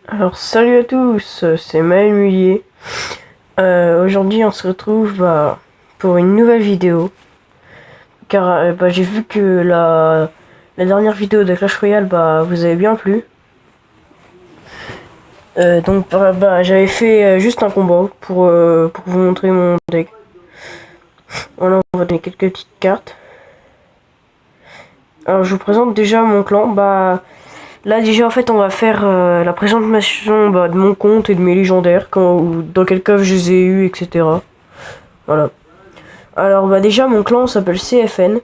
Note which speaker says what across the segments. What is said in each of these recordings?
Speaker 1: Alors salut à tous, c'est Maël Mullier. Aujourd'hui on se retrouve pour une nouvelle vidéo. Car j'ai vu que la dernière vidéo de Clash Royale vous avez bien plu. J'avais fait juste un combat pour vous montrer mon deck. Voilà, on va donner quelques petites cartes. Alors je vous présente déjà mon clan. Là déjà en fait on va faire la présentation de mon compte et de mes légendaires, dans quel coffre je les ai eu, etc. Voilà. Alors déjà mon clan s'appelle CFN.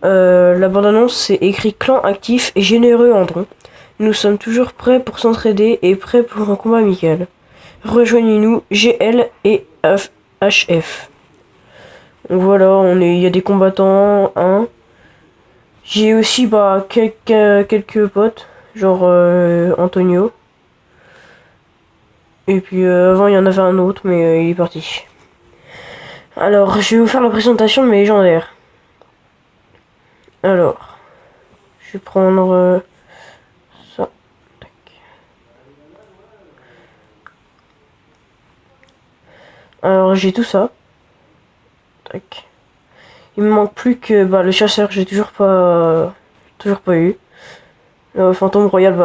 Speaker 1: La bande-annonce c'est écrit clan actif et généreux en dons. Nous sommes toujours prêts pour s'entraider et prêts pour un combat amical. Rejoignez-nous GL et HF. Donc voilà, il y a des combattants, hein. J'ai aussi quelques potes, genre Antonio. Et puis avant il y en avait un autre, mais il est parti. Alors je vais vous faire la présentation de mes légendaires. Alors, je vais prendre ça. Tac. Alors j'ai tout ça. Tac. Il me manque plus que le chasseur, j'ai toujours pas eu. Le fantôme royal,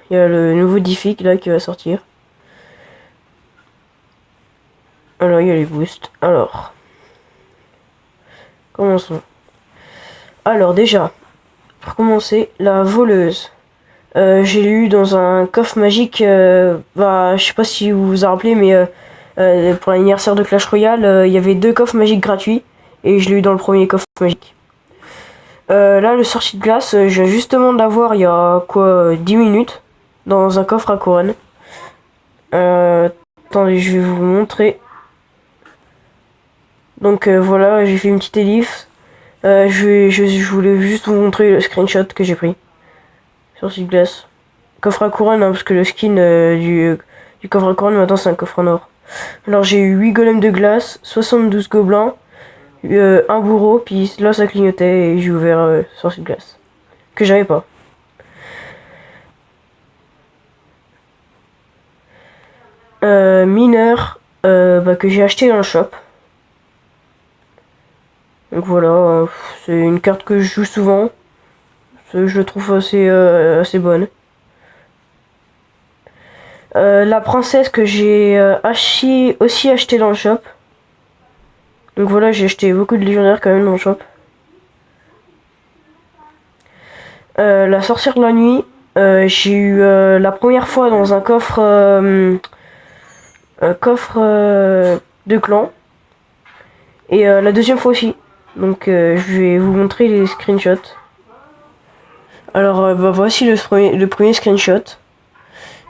Speaker 1: il y a le nouveau Diffic là qui va sortir. Alors il y a les boosts. Alors, commençons. Alors déjà, pour commencer, la voleuse. J'ai lu dans un coffre magique, je sais pas si vous vous en rappelez, mais pour l'anniversaire de Clash Royale, il y avait 2 coffres magiques gratuits, et je l'ai eu dans le premier coffre magique. Là, le sorcier de glace, je viens justement de l'avoir il y a 10 minutes, dans un coffre à couronne. Attendez, je vais vous montrer. Donc voilà, j'ai fait une petite ellipse. Je voulais juste vous montrer le screenshot que j'ai pris. Sorcier de glace. Coffre à couronne, hein, parce que le skin du coffre à couronne maintenant c'est un coffre en or. Alors j'ai eu 8 golems de glace, 72 gobelins, un bourreau, puis là ça clignotait et j'ai ouvert sorcier de glace. Que j'avais pas. Mineur, que j'ai acheté dans le shop. Donc voilà, c'est une carte que je joue souvent. Je le trouve assez bonne. La princesse que j'ai aussi acheté dans le shop. Donc voilà, j'ai acheté beaucoup de légendaires quand même dans le shop. La sorcière de la nuit, j'ai eu la première fois dans un coffre de clan. Et la deuxième fois aussi. Donc je vais vous montrer les screenshots. Alors voici le premier screenshot.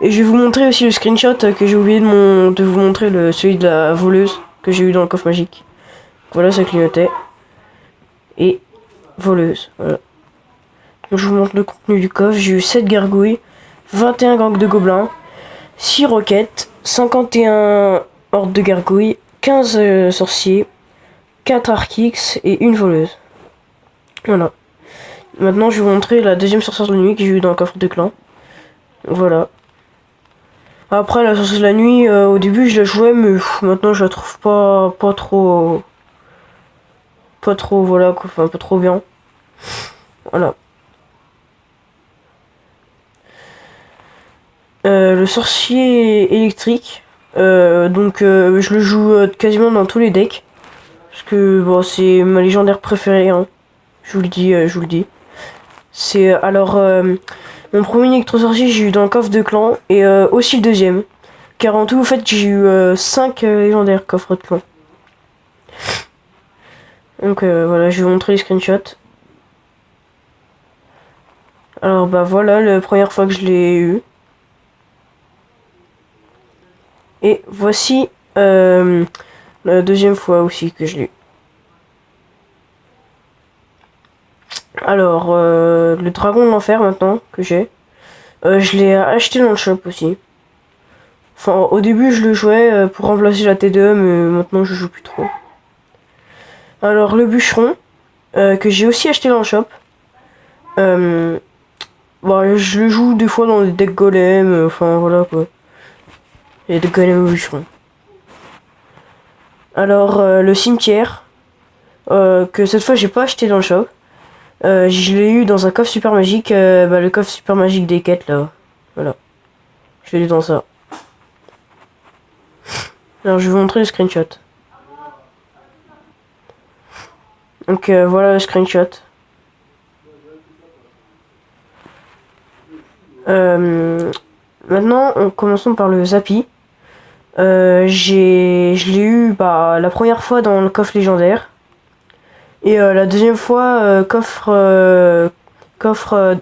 Speaker 1: Et je vais vous montrer aussi le screenshot que j'ai oublié de vous montrer, celui de la voleuse que j'ai eu dans le coffre magique. Voilà, ça clignotait. Et voleuse, voilà. Donc, je vous montre le contenu du coffre. J'ai eu 7 gargouilles, 21 gangs de gobelins, 6 roquettes, 51 hordes de gargouilles, 15 sorciers, 4 Arkix et une voleuse. Voilà. Maintenant, je vais vous montrer la deuxième sorcière de la nuit que j'ai eu dans le coffre de clan. Voilà. Après, la sorcière de la nuit, au début, je la jouais, mais maintenant, je la trouve pas trop... Pas trop, voilà, quoi. Enfin, pas trop bien. Voilà. Le sorcier électrique. Je le joue quasiment dans tous les decks. Parce que, c'est ma légendaire préférée, hein. Je vous le dis. C'est mon premier électro-sorcier, j'ai eu dans le coffre de clan, et aussi le deuxième. Car en tout, en fait, j'ai eu 5 légendaires coffres de clan. Donc voilà, je vais vous montrer les screenshots. Alors voilà, la première fois que je l'ai eu. Et voici la deuxième fois aussi que je l'ai eu. Alors, le dragon de l'enfer maintenant que j'ai. Je l'ai acheté dans le shop aussi. Enfin, au début, je le jouais pour remplacer la T2, mais maintenant, je joue plus trop. Alors, le bûcheron, que j'ai aussi acheté dans le shop. Je le joue des fois dans des decks golem, enfin, voilà, quoi. et de Golem au bûcheron. Alors, le cimetière, que cette fois j'ai pas acheté dans le shop. Je l'ai eu dans un coffre super magique, le coffre super magique des quêtes là. Voilà. Je l'ai eu dans ça. Alors, je vais vous montrer le screenshot. Donc, voilà le screenshot. Maintenant, commençons par le Zappy. Je l'ai eu la première fois dans le coffre légendaire. Et la deuxième fois, coffre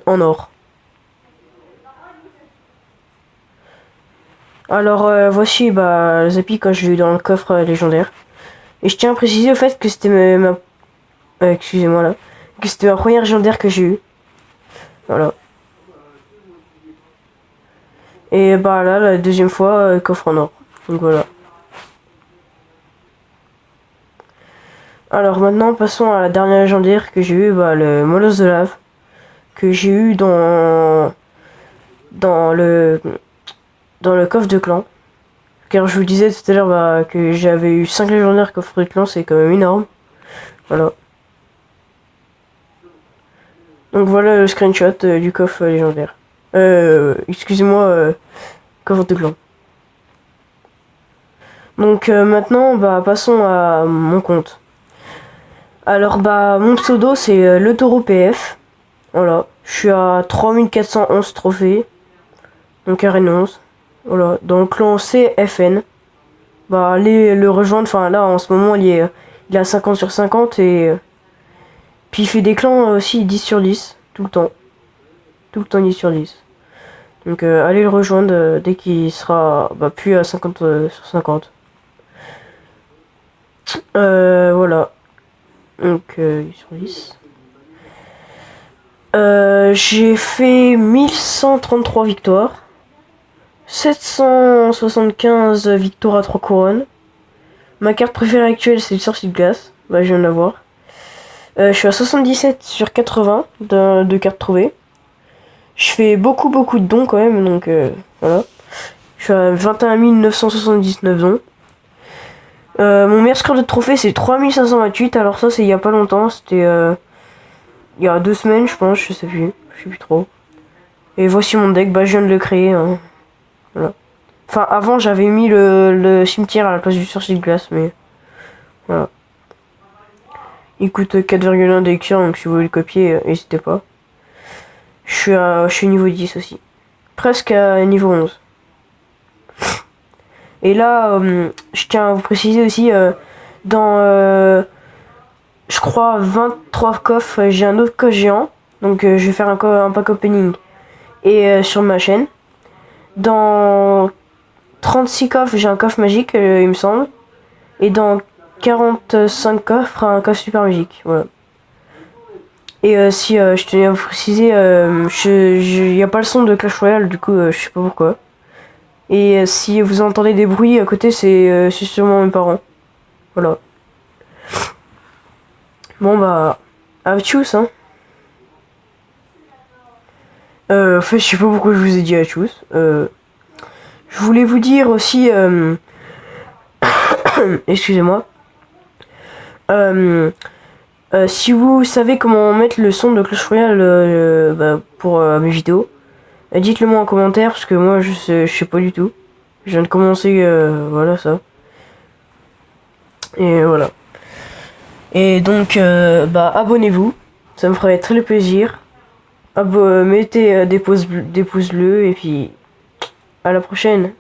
Speaker 1: en or. Alors voici le Zappy quand je l'ai eu dans le coffre légendaire. Et je tiens à préciser au fait que c'était excusez-moi là. Que c'était ma première légendaire que j'ai eue. Voilà. Et là, la deuxième fois, coffre en or. Donc voilà. Alors maintenant, passons à la dernière légendaire que j'ai eue, le Molosse de lave. Que j'ai eu dans le coffre de clan. Car je vous disais tout à l'heure que j'avais eu 5 légendaires coffre de clan, c'est quand même énorme. Voilà. Donc voilà le screenshot du coffre légendaire. Excusez-moi, coffre de clan. Donc maintenant, passons à mon compte. Alors mon pseudo c'est le taureau PF. Voilà. Je suis à 3411 trophées. Donc arène 11. Voilà. Dans le clan CFN. Allez le rejoindre. Enfin là en ce moment il est à 50 sur 50 et puis il fait des clans aussi 10 sur 10. Tout le temps. Tout le temps 10 sur 10. Donc allez le rejoindre dès qu'il sera plus à 50 sur 50. Voilà. Donc 10 sur 10. J'ai fait 1133 victoires. 775 victoires à 3 couronnes. Ma carte préférée actuelle c'est le sorcier de glace. Je viens de l'avoir. Je suis à 77 sur 80 de cartes trouvées. Je fais beaucoup de dons quand même, donc voilà. Je suis à 21 979 dons. Mon meilleur score de trophée c'est 3528, alors ça c'est il y a pas longtemps, c'était il y a 2 semaines je pense, je sais plus trop. Et voici mon deck, je viens de le créer. Hein. Voilà. Enfin avant j'avais mis le cimetière à la place du sorcier de glace, mais voilà. Il coûte 4,1 d'élixir, donc si vous voulez le copier, n'hésitez pas. Je suis niveau 10 aussi. Presque à niveau 11. Et là, je tiens à vous préciser aussi, je crois 23 coffres, j'ai un autre coffre géant. Donc je vais faire un pack opening. Et sur ma chaîne. Dans 36 coffres, j'ai un coffre magique, il me semble. Et dans 45 coffres, un coffre super magique. Voilà. Et si je tenais à vous préciser, il n'y a pas le son de Clash Royale, du coup je sais pas pourquoi. Et si vous entendez des bruits à côté, c'est sûrement mes parents. Voilà. Bon à tchuss hein. En fait je sais pas pourquoi je vous ai dit à tchuss. Je voulais vous dire aussi excusez-moi. Si vous savez comment mettre le son de Clash Royale pour mes vidéos, dites-le moi en commentaire parce que moi je sais pas du tout. Je viens de commencer, voilà ça. Et voilà. Et donc abonnez-vous, ça me ferait très plaisir. Mettez des pouces bleus et puis à la prochaine.